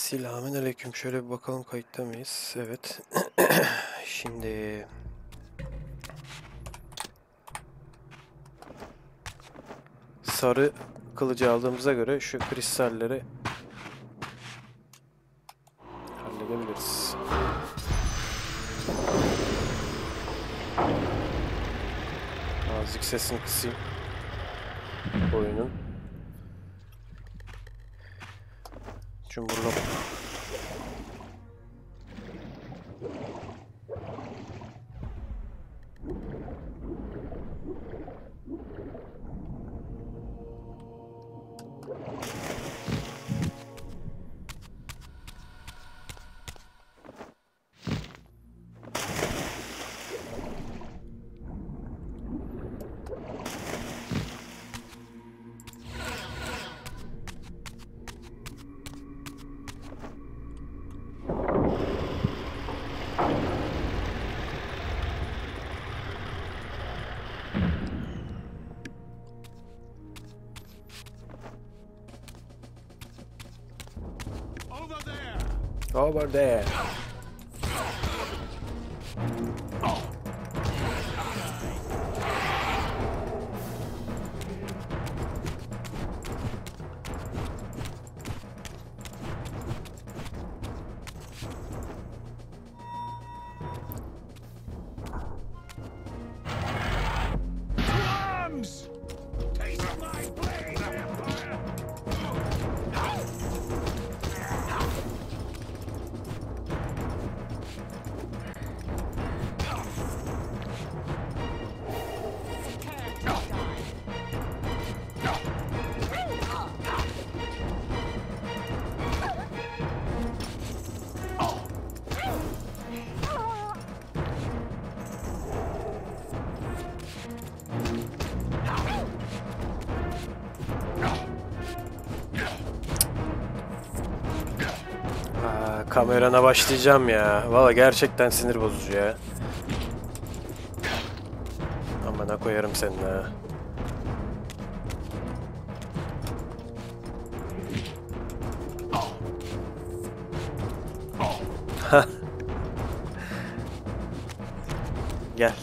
Selamünaleyküm. Şöyle bir bakalım kayıtta mıyız? Evet. Şimdi sarı kılıcı aldığımıza göre şu kristalleri halledebiliriz. Azıcık sesini kısayım oyunun. Cumhurlop. Over there. Kamerana başlayacağım ya. Valla gerçekten sinir bozucu ya. Amına koyarım seni ha. Gel.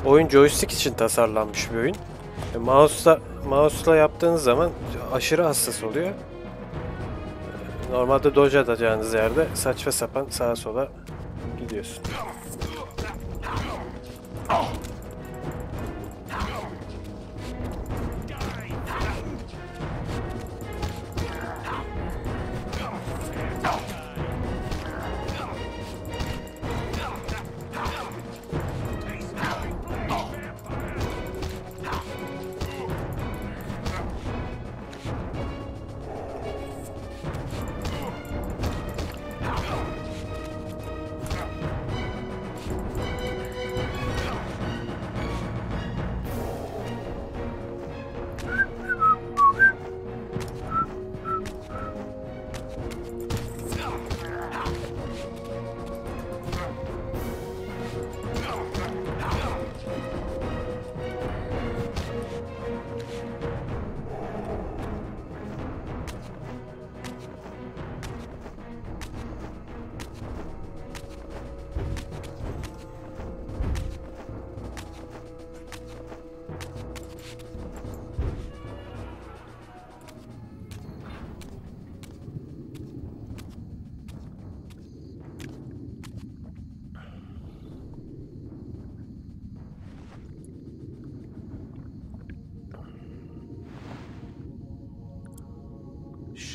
Oyun joystick için tasarlanmış bir oyun. Mouse'la yaptığınız zaman aşırı hassas oluyor. Normalde dodge atacağınız yerde saçma sapan sağa sola gidiyorsun.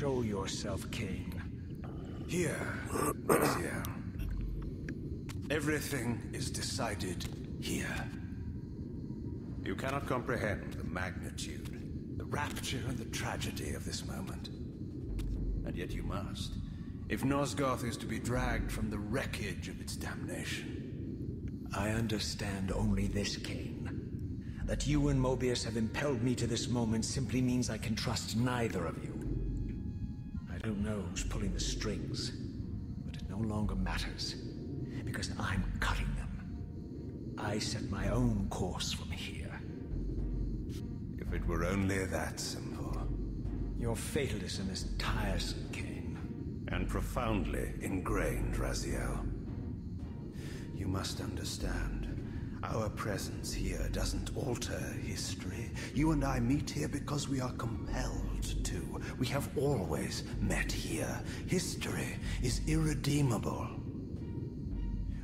Show yourself, Kain. Here, here. Everything is decided here. You cannot comprehend the magnitude, the rapture and the tragedy of this moment. And yet you must, if Nosgoth is to be dragged from the wreckage of its damnation. I understand only this, Kain. That you and Mobeus have impelled me to this moment simply means I can trust neither of you. I don't know who's pulling the strings, but it no longer matters, because I'm cutting them. I set my own course from here. If it were only that simple. Your fatalism is tiresome, Kain. And profoundly ingrained, Raziel. You must understand, our presence here doesn't alter history. You and I meet here because we are compelled to. We have always met here. History is irredeemable.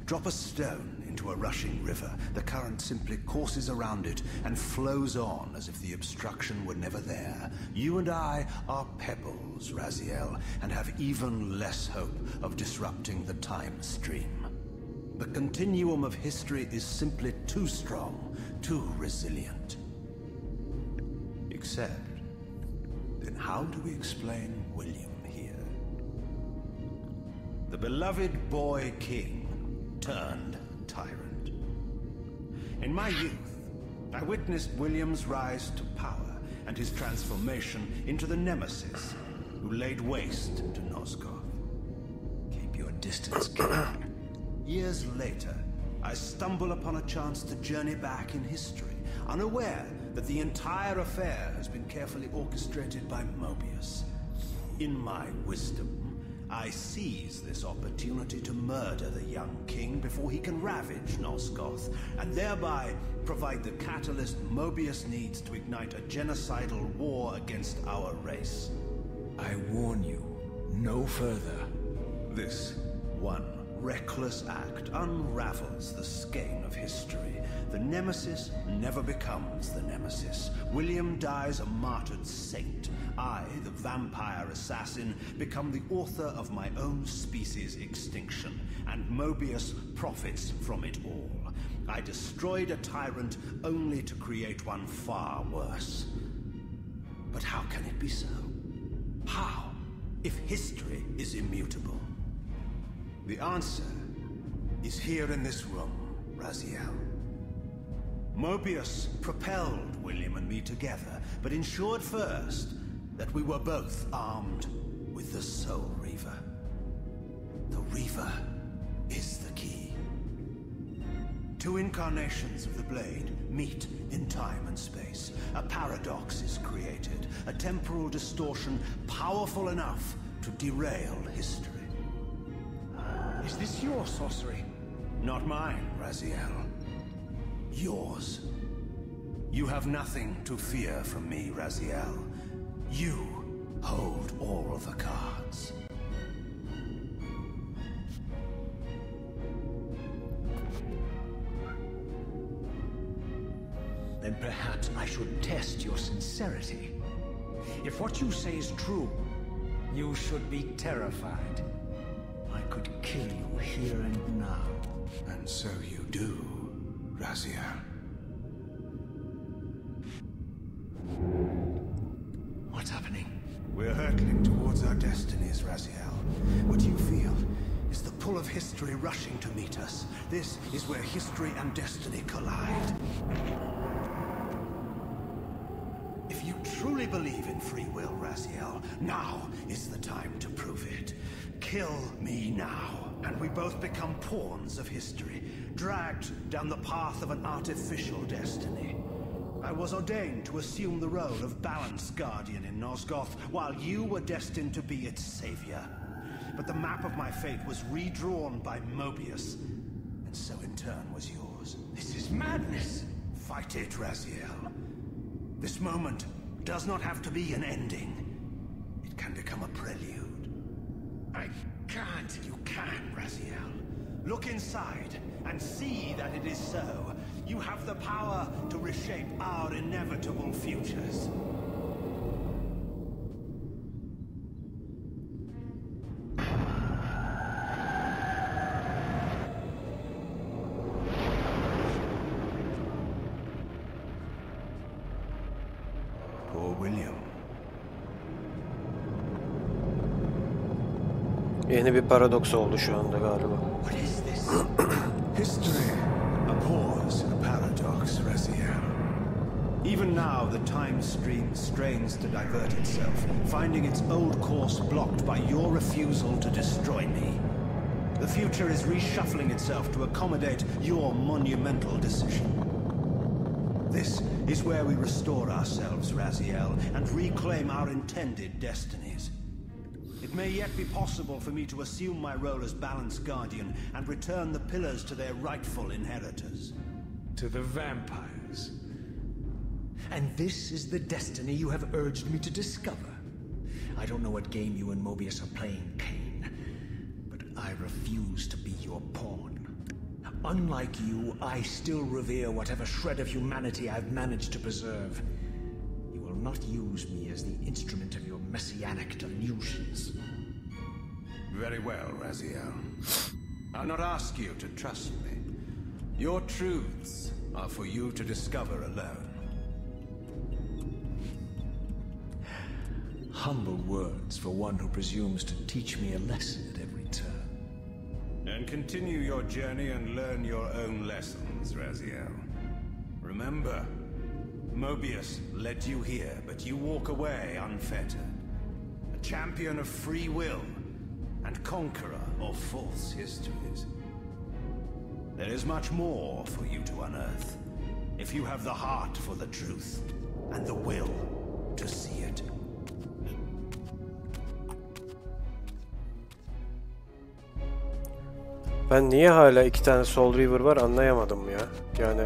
Drop a stone into a rushing river. The current simply courses around it and flows on as if the obstruction were never there. You and I are pebbles, Raziel, and have even less hope of disrupting the time stream. The continuum of history is simply too strong, too resilient. Except, then how do we explain William here? The beloved boy king turned tyrant. In my youth, I witnessed William's rise to power and his transformation into the nemesis who laid waste to Nosgoth. Keep your distance, Kain. Years later, I stumble upon a chance to journey back in history, unaware that the entire affair has been carefully orchestrated by Mobeus. In my wisdom, I seize this opportunity to murder the young king before he can ravage Nosgoth, and thereby provide the catalyst Mobeus needs to ignite a genocidal war against our race. I warn you, no further. This one reckless act unravels the skein of history. The nemesis never becomes the nemesis. William dies a martyred saint. I, the vampire assassin, become the author of my own species' extinction, and Mobeus profits from it all. I destroyed a tyrant only to create one far worse. But how can it be so? How, if history is immutable? The answer is here in this room, Raziel. Mobeus propelled William and me together, but ensured first that we were both armed with the Soul Reaver. The Reaver is the key. Two incarnations of the blade meet in time and space. A paradox is created, a temporal distortion powerful enough to derail history. Is this your sorcery? Not mine, Raziel. Yours. You have nothing to fear from me, Raziel. You hold all the cards. Then perhaps I should test your sincerity. If what you say is true, you should be terrified. I could kill you here and now. And so you do, Raziel. What's happening? We're hurtling towards our destinies, Raziel. What you feel is the pull of history rushing to meet us. This is where history and destiny collide. If you truly believe in free will, Raziel, now is the time to prove it. Kill me now, and we both become pawns of history, dragged down the path of an artificial destiny. I was ordained to assume the role of Balance Guardian in Nosgoth, while you were destined to be its savior. But the map of my fate was redrawn by Mobeus, and so in turn was yours. This is madness! Fight it, Raziel. This moment does not have to be an ending. It can become a prelude. I can't. You can, Raziel. Look inside and see that it is so. You have the power to reshape our inevitable futures. Poor William. Yeni bir paradoks oldu şu anda galiba. What is this? History abhors a paradox, Raziel. Even now, the time stream strains to divert itself, finding its old course blocked by your refusal to destroy me. The future is reshuffling itself to accommodate your monumental decision. This is where we restore ourselves, Raziel, and reclaim our intended destinies. It may yet be possible for me to assume my role as Balance Guardian and return the pillars to their rightful inheritors. To the vampires. And this is the destiny you have urged me to discover. I don't know what game you and Mobeus are playing, Kain, but I refuse to be your pawn. Unlike you, I still revere whatever shred of humanity I've managed to preserve. You will not use me as the instrument of your messianic delusions. Very well, Raziel. I'll not ask you to trust me. Your truths are for you to discover alone. Humble words for one who presumes to teach me a lesson at every turn. And continue your journey and learn your own lessons, Raziel. Remember, Mobeus led you here, but you walk away unfettered. A champion of free will, and conqueror of false histories. There is much more for you to unearth, if you have the heart for the truth, and the will to see it. Ben niye hala 2 tane Soul Reaver var anlayamadım ya. Yani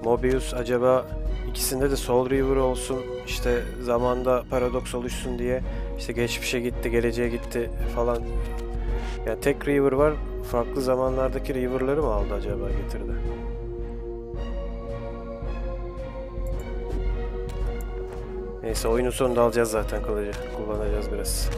Mobeus acaba ikisinde de Soul Reaver olsun, işte zamanda paradoks oluşsun diye, işte geçmişe gitti, geleceğe gitti falan. Yani tek Reaver var, farklı zamanlardaki Reaver'ları mı aldı acaba, getirdi? Neyse, oyunun sonunda alacağız zaten kılıcı. Kullanacağız biraz.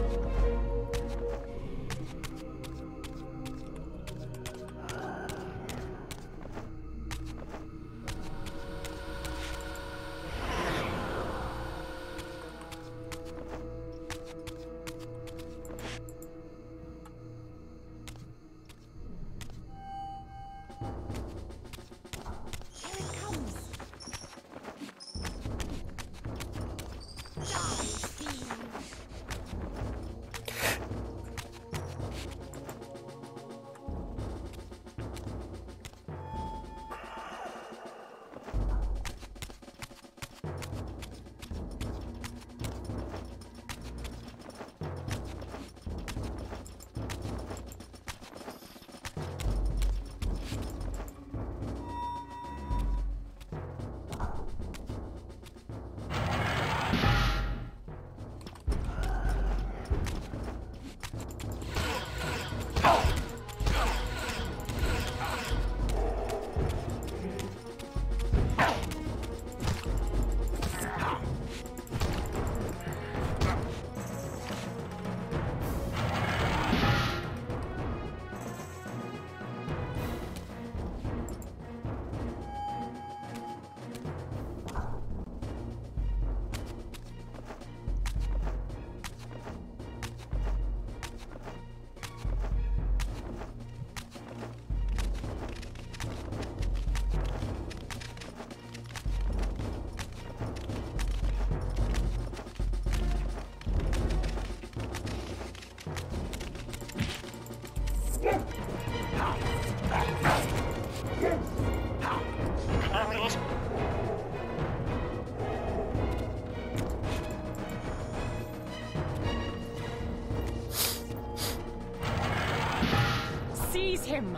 Seize him!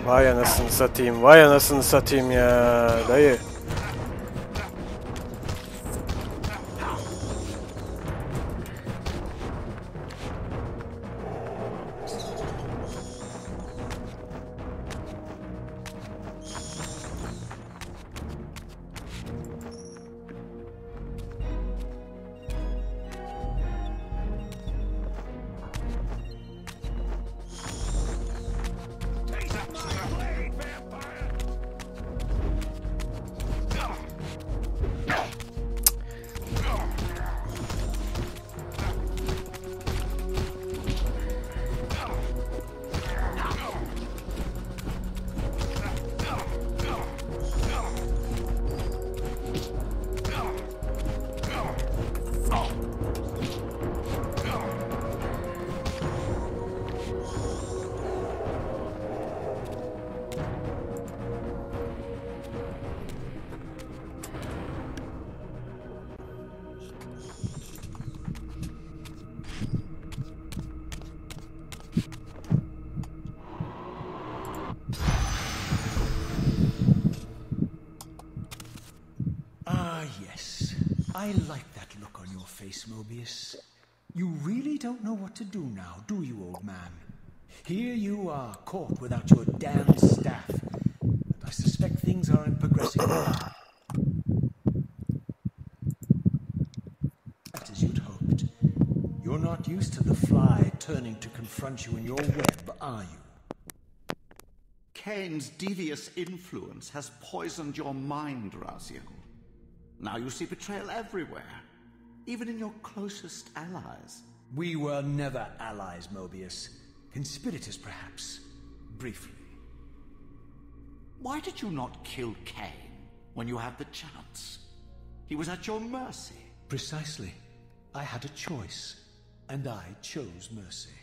Vay anasını satayım, vay anasını satayım ya dayı. I like that look on your face, Mobeus. You really don't know what to do now, do you, old man? Here you are, caught without your damned staff. And I suspect things aren't progressing well. As you'd hoped. You're not used to the fly turning to confront you in your web, are you? Kain's devious influence has poisoned your mind, Raziel. Now you see betrayal everywhere, even in your closest allies. We were never allies, Mobeus. Conspirators, perhaps. Briefly. Why did you not kill Kain when you had the chance? He was at your mercy. Precisely. I had a choice, and I chose mercy.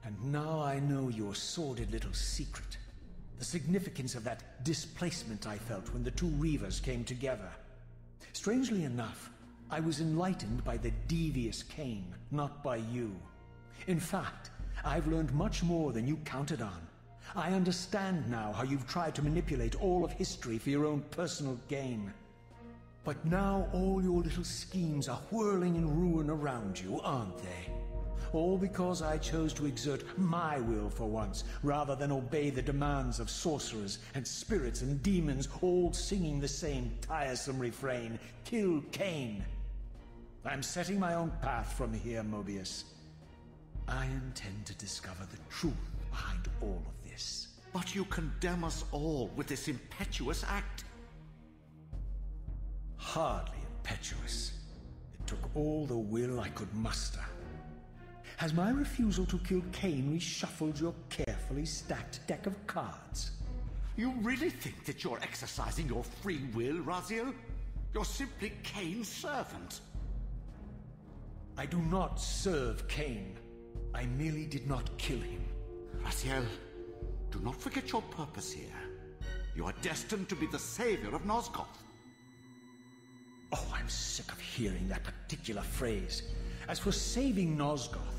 And now I know your sordid little secret. The significance of that displacement I felt when the two Reavers came together. Strangely enough, I was enlightened by the devious Kain, not by you. In fact, I've learned much more than you counted on. I understand now how you've tried to manipulate all of history for your own personal gain. But now all your little schemes are whirling in ruin around you, aren't they? All because I chose to exert my will for once, rather than obey the demands of sorcerers and spirits and demons, all singing the same tiresome refrain, "Kill Kain." I'm setting my own path from here, Mobeus. I intend to discover the truth behind all of this. But you condemn us all with this impetuous act. Hardly impetuous. It took all the will I could muster. Has my refusal to kill Kain reshuffled your carefully stacked deck of cards? You really think that you're exercising your free will, Raziel? You're simply Kain's servant. I do not serve Kain. I merely did not kill him. Raziel, do not forget your purpose here. You are destined to be the savior of Nosgoth. Oh, I'm sick of hearing that particular phrase. As for saving Nosgoth,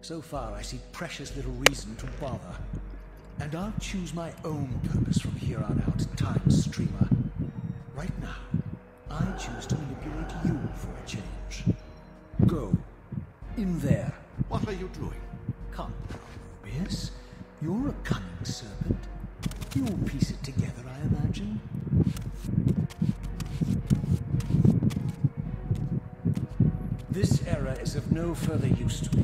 so far I see precious little reason to bother. And I'll choose my own purpose from here on out, Time Streamer. Right now, I choose to manipulate you for a change. Go. In there. What are you doing? Come now, Mobeus. You're a cunning serpent. You'll piece it together, I imagine. This error is of no further use to me.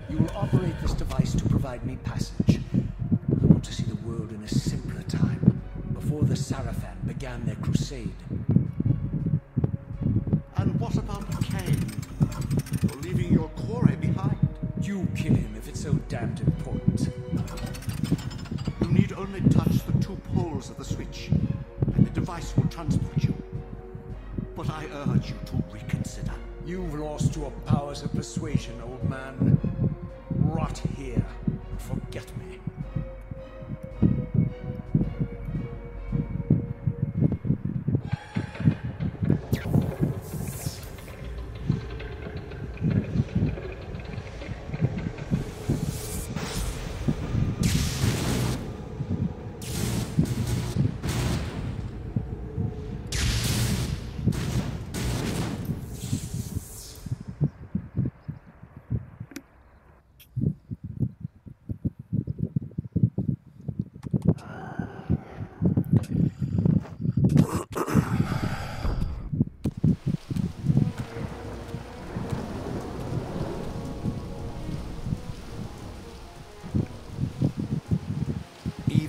You will operate this device to provide me passage. I want to see the world in a simpler time, before the Sarafan began their crusade. And what about Kain? You're leaving your quarry behind. You kill him if it's so damned important. You need only touch the two poles of the switch, and the device will transport you. But I urge you to reconsider. You've lost your powers of persuasion, old man. Rot here and forget me.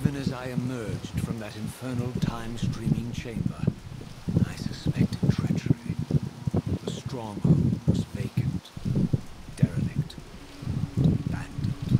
Even as I emerged from that infernal time-streaming chamber, I suspected treachery. The stronghold was vacant, derelict, abandoned.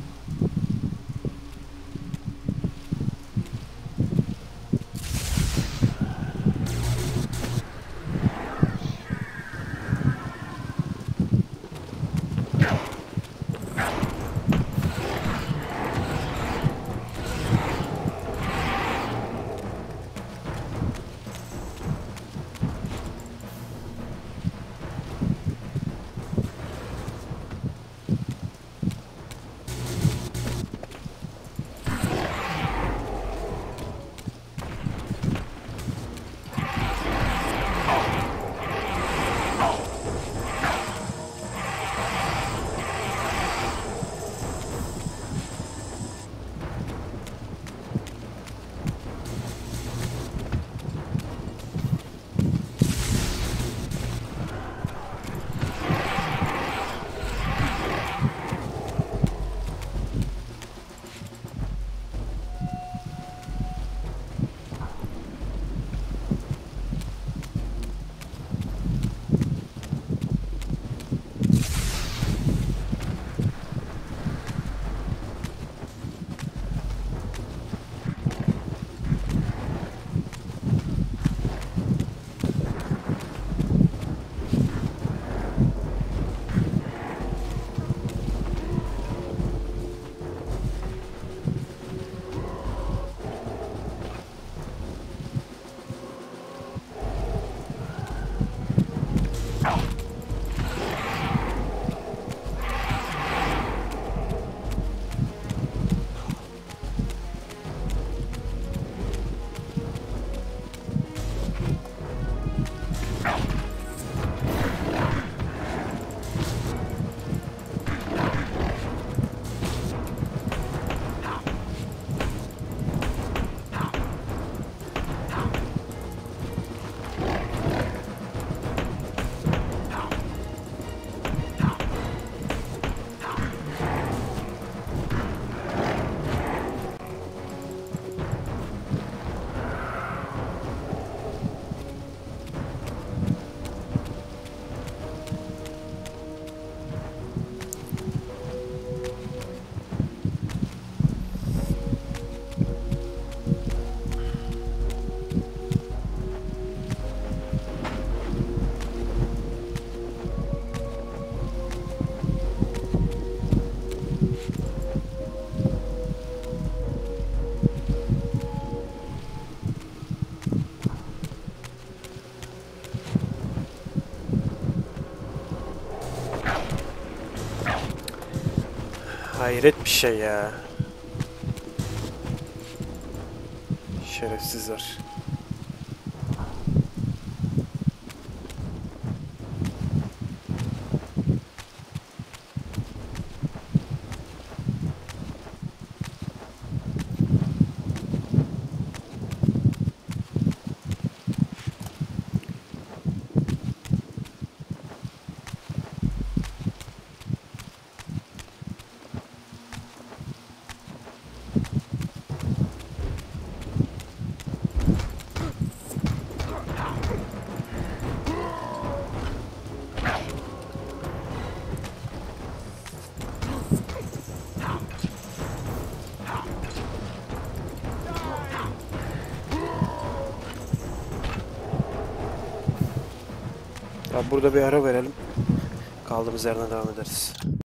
Hayret bir şey ya. Şerefsizler. Ya burada bir ara verelim. Kaldığımız yerden devam ederiz.